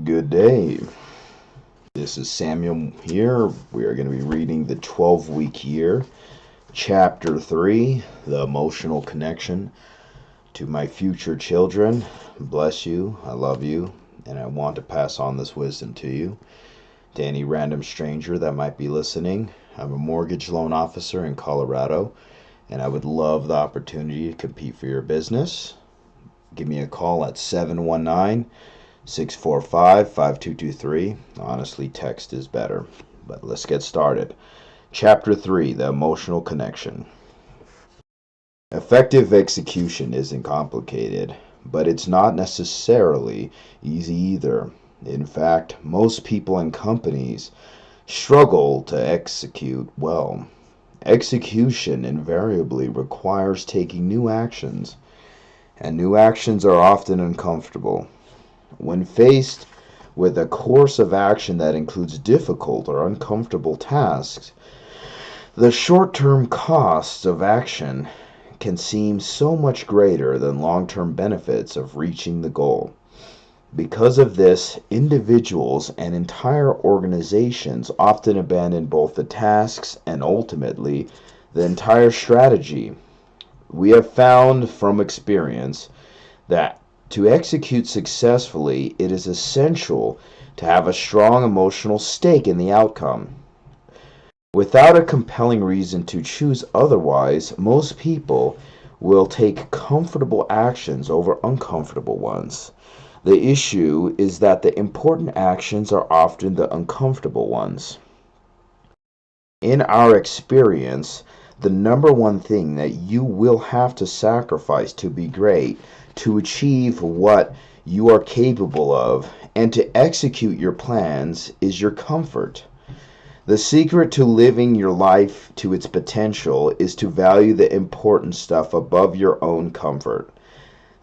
Good day. This is Samuel here. We are going to be reading the 12-week year, Chapter 3, The Emotional Connection. To my future children, bless you, I love you, and I want to pass on this wisdom to you. To any random stranger that might be listening, I'm a mortgage loan officer in Colorado, and I would love the opportunity to compete for your business. Give me a call at 719-645-5223. Honestly, text is better. But let's get started. Chapter 3, The Emotional Connection. Effective execution isn't complicated, but it's not necessarily easy either. In fact, most people and companies struggle to execute well. Execution invariably requires taking new actions, and new actions are often uncomfortable. When faced with a course of action that includes difficult or uncomfortable tasks, the short-term costs of action can seem so much greater than long-term benefits of reaching the goal. Because of this, individuals and entire organizations often abandon both the tasks and ultimately the entire strategy. We have found from experience that to execute successfully, it is essential to have a strong emotional stake in the outcome. Without a compelling reason to choose otherwise, most people will take comfortable actions over uncomfortable ones. The issue is that the important actions are often the uncomfortable ones. In our experience, the number one thing that you will have to sacrifice to be great, to achieve what you are capable of, and to execute your plans is your comfort. The secret to living your life to its potential is to value the important stuff above your own comfort.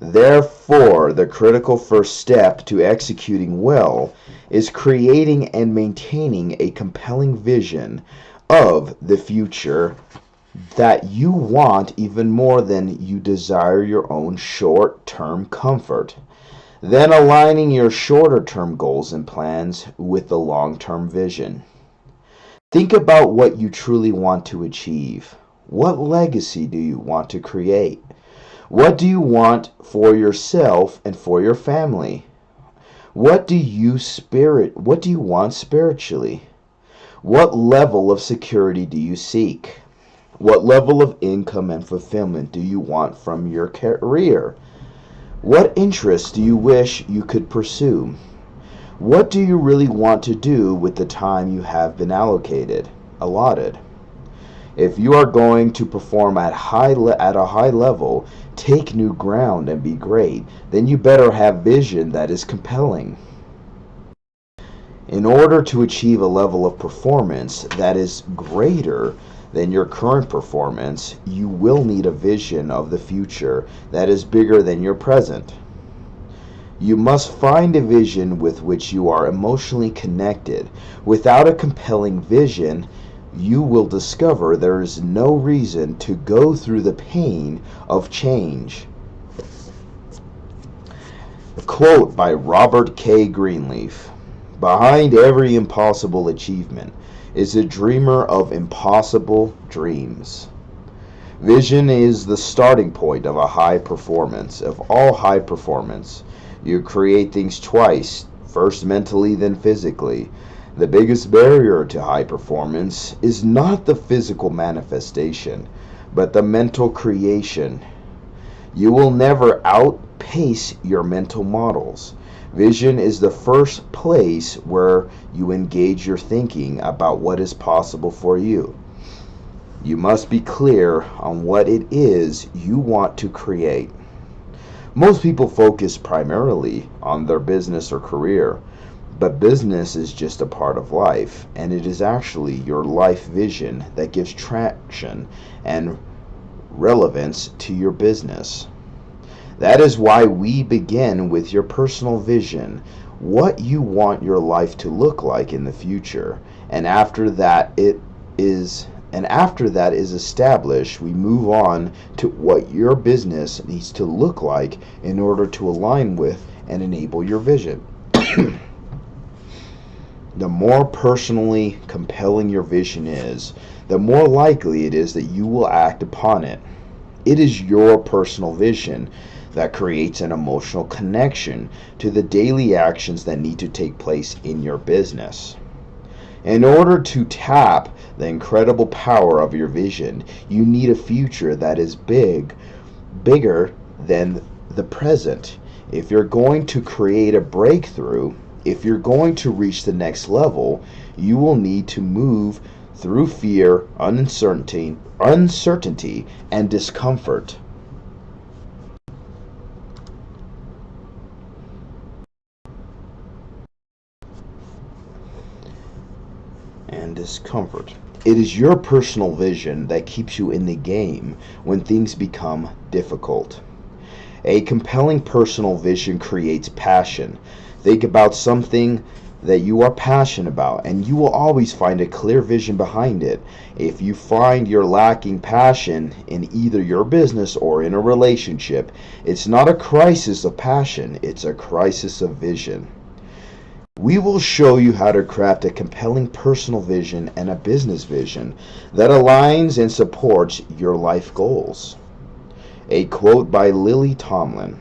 Therefore, the critical first step to executing well is creating and maintaining a compelling vision of the future that you want even more than you desire your own short-term comfort. Then aligning your shorter-term goals and plans with the long-term vision. Think about what you truly want to achieve. What legacy do you want to create? What do you want for yourself and for your family? What do you want spiritually? What level of security do you seek? What level of income and fulfillment do you want from your career? What interests do you wish you could pursue? What do you really want to do with the time you have been allotted? If you are going to perform at a high level, take new ground and be great, then you better have vision that is compelling. In order to achieve a level of performance that is greater than your current performance, you will need a vision of the future that is bigger than your present. You must find a vision with which you are emotionally connected. Without a compelling vision, you will discover there is no reason to go through the pain of change. A quote by Robert K. Greenleaf: "Behind every impossible achievement is a dreamer of impossible dreams." Vision is the starting point of all high performance. You create things twice, first mentally, then physically. The biggest barrier to high performance is not the physical manifestation, but the mental creation. You will never outpace your mental models. Vision is the first place where you engage your thinking about what is possible for you. You must be clear on what it is you want to create. Most people focus primarily on their business or career, but business is just a part of life, and it is actually your life vision that gives traction and relevance to your business. That is why we begin with your personal vision, what you want your life to look like in the future, and after that is established, we move on to what your business needs to look like in order to align with and enable your vision. The more personally compelling your vision is, the more likely it is that you will act upon it. It is your personal vision that creates an emotional connection to the daily actions that need to take place in your business. In order to tap the incredible power of your vision, you need a future that is bigger than the present. If you're going to create a breakthrough, if you're going to reach the next level, you will need to move through fear, uncertainty, and discomfort. And discomfort. It is your personal vision that keeps you in the game when things become difficult. A compelling personal vision creates passion. Think about something that you are passionate about, and you will always find a clear vision behind it. If you find you're lacking passion in either your business or in a relationship, it's not a crisis of passion, it's a crisis of vision. We will show you how to craft a compelling personal vision and a business vision that aligns and supports your life goals. A quote by Lily Tomlin: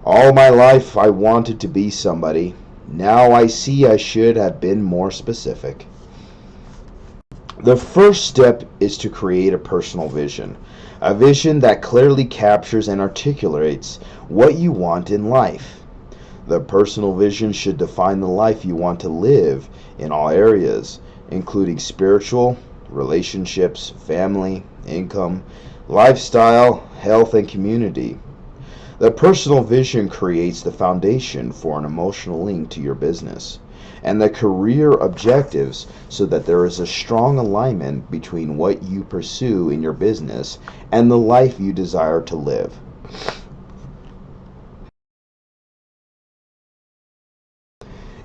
"All my life I wanted to be somebody. Now I see I should have been more specific." The first step is to create a personal vision. A vision that clearly captures and articulates what you want in life. The personal vision should define the life you want to live in all areas, including spiritual, relationships, family, income, lifestyle, health, and community. The personal vision creates the foundation for an emotional link to your business and the career objectives so that there is a strong alignment between what you pursue in your business and the life you desire to live.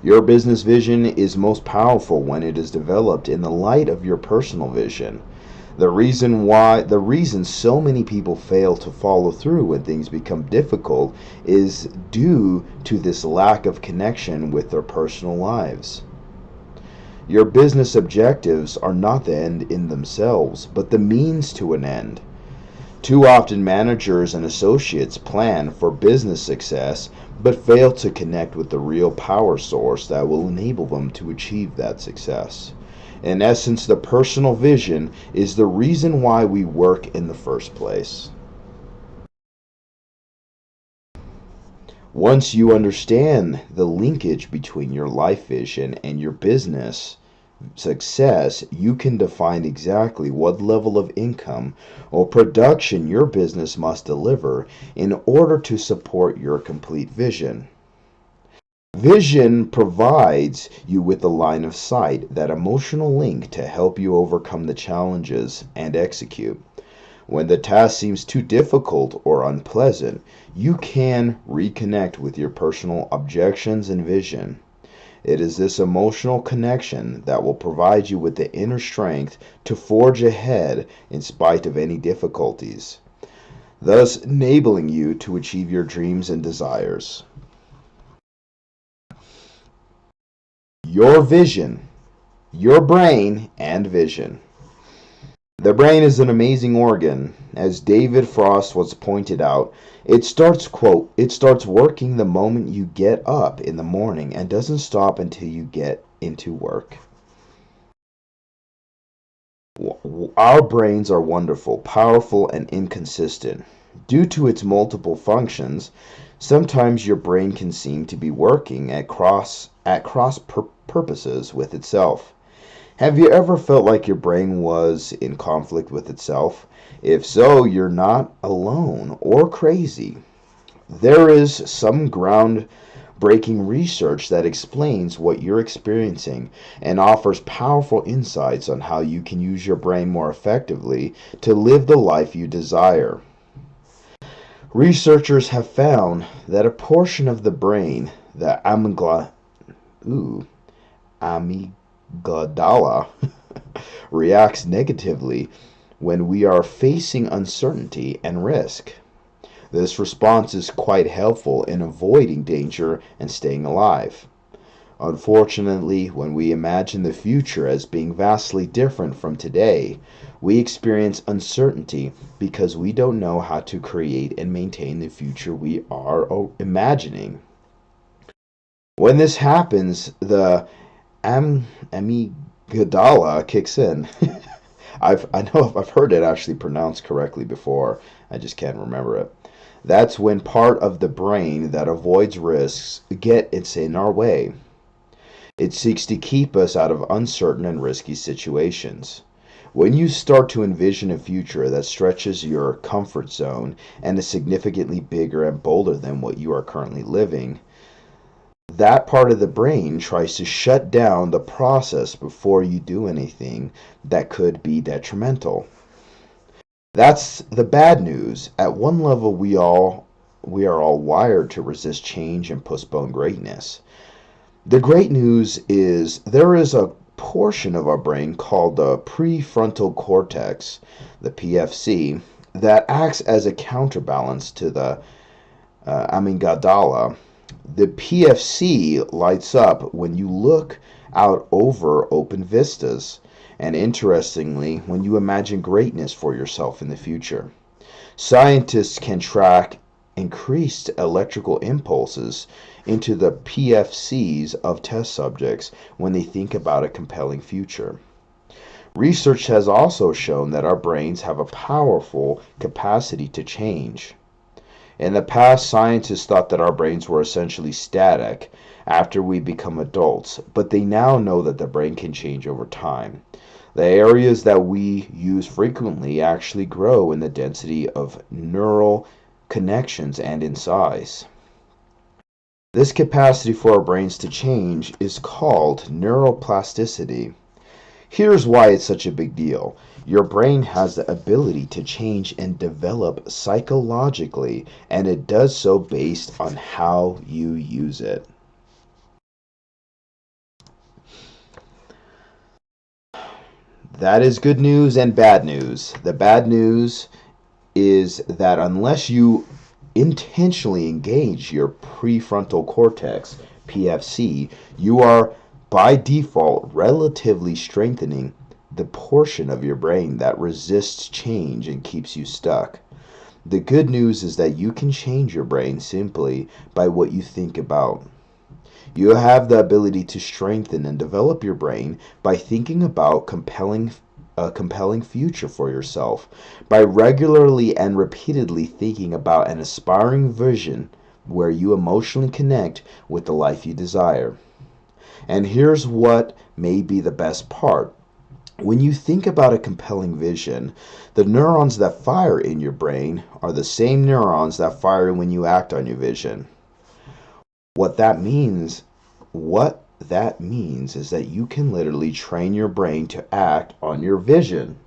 Your business vision is most powerful when it is developed in the light of your personal vision. The reason so many people fail to follow through when things become difficult is due to this lack of connection with their personal lives. Your business objectives are not the end in themselves, but the means to an end. Too often, managers and associates plan for business success but fail to connect with the real power source that will enable them to achieve that success. In essence, the personal vision is the reason why we work in the first place. Once you understand the linkage between your life vision and your business success, you can define exactly what level of income or production your business must deliver in order to support your complete vision. Vision provides you with the line of sight, that emotional link to help you overcome the challenges and execute. When the task seems too difficult or unpleasant, you can reconnect with your personal objections and vision. It is this emotional connection that will provide you with the inner strength to forge ahead in spite of any difficulties, thus enabling you to achieve your dreams and desires. Your vision, your brain, and vision. The brain is an amazing organ. As David Frost once pointed out, it starts working the moment you get up in the morning and doesn't stop until you get into work. Our brains are wonderful, powerful, and inconsistent. Due to its multiple functions, sometimes your brain can seem to be working at cross purposes with itself. Have you ever felt like your brain was in conflict with itself? If so, you're not alone or crazy. There is some groundbreaking research that explains what you're experiencing and offers powerful insights on how you can use your brain more effectively to live the life you desire. Researchers have found that a portion of the brain, the amygdala, reacts negatively when we are facing uncertainty and risk. This response is quite helpful in avoiding danger and staying alive. Unfortunately, when we imagine the future as being vastly different from today, we experience uncertainty because we don't know how to create and maintain the future we are imagining. When this happens, the amygdala kicks in. I know I've heard it actually pronounced correctly before. I just can't remember it. That's when part of the brain that avoids risks it's in our way. It seeks to keep us out of uncertain and risky situations. When you start to envision a future that stretches your comfort zone and is significantly bigger and bolder than what you are currently living, that part of the brain tries to shut down the process before you do anything that could be detrimental. That's the bad news. At one level, we are all wired to resist change and postpone greatness. The great news is there is a portion of our brain called the prefrontal cortex, the PFC, that acts as a counterbalance to the amygdala. The PFC lights up when you look out over open vistas, and interestingly, when you imagine greatness for yourself in the future. Scientists can track increased electrical impulses into the PFCs of test subjects when they think about a compelling future. Research has also shown that our brains have a powerful capacity to change. In the past, scientists thought that our brains were essentially static after we become adults, but they now know that the brain can change over time. The areas that we use frequently actually grow in the density of neural connections and in size. This capacity for our brains to change is called neuroplasticity. Here's why it's such a big deal. Your brain has the ability to change and develop psychologically, and it does so based on how you use it. That is good news and bad news. The bad news is that unless you intentionally engage your prefrontal cortex, PFC, you are by default relatively strengthening the portion of your brain that resists change and keeps you stuck. The good news is that you can change your brain simply by what you think about. You have the ability to strengthen and develop your brain by thinking about a compelling future for yourself, by regularly and repeatedly thinking about an aspiring vision where you emotionally connect with the life you desire. And here's what may be the best part. When you think about a compelling vision, the neurons that fire in your brain are the same neurons that fire when you act on your vision. What that means, what that means is that you can literally train your brain to act on your vision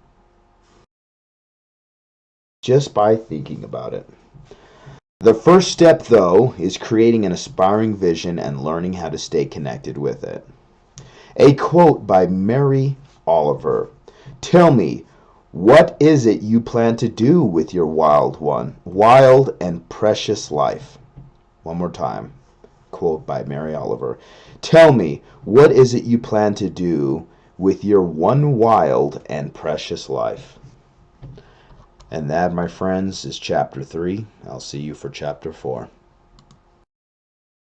just by thinking about it. The first step, though, is creating an aspiring vision and learning how to stay connected with it. A quote by Mary Oliver. Tell me, what is it you plan to do with your wild and precious life? One more time. Quote by Mary Oliver. Tell me, what is it you plan to do with your one wild and precious life? And that, my friends, is chapter 3. I'll see you for chapter 4.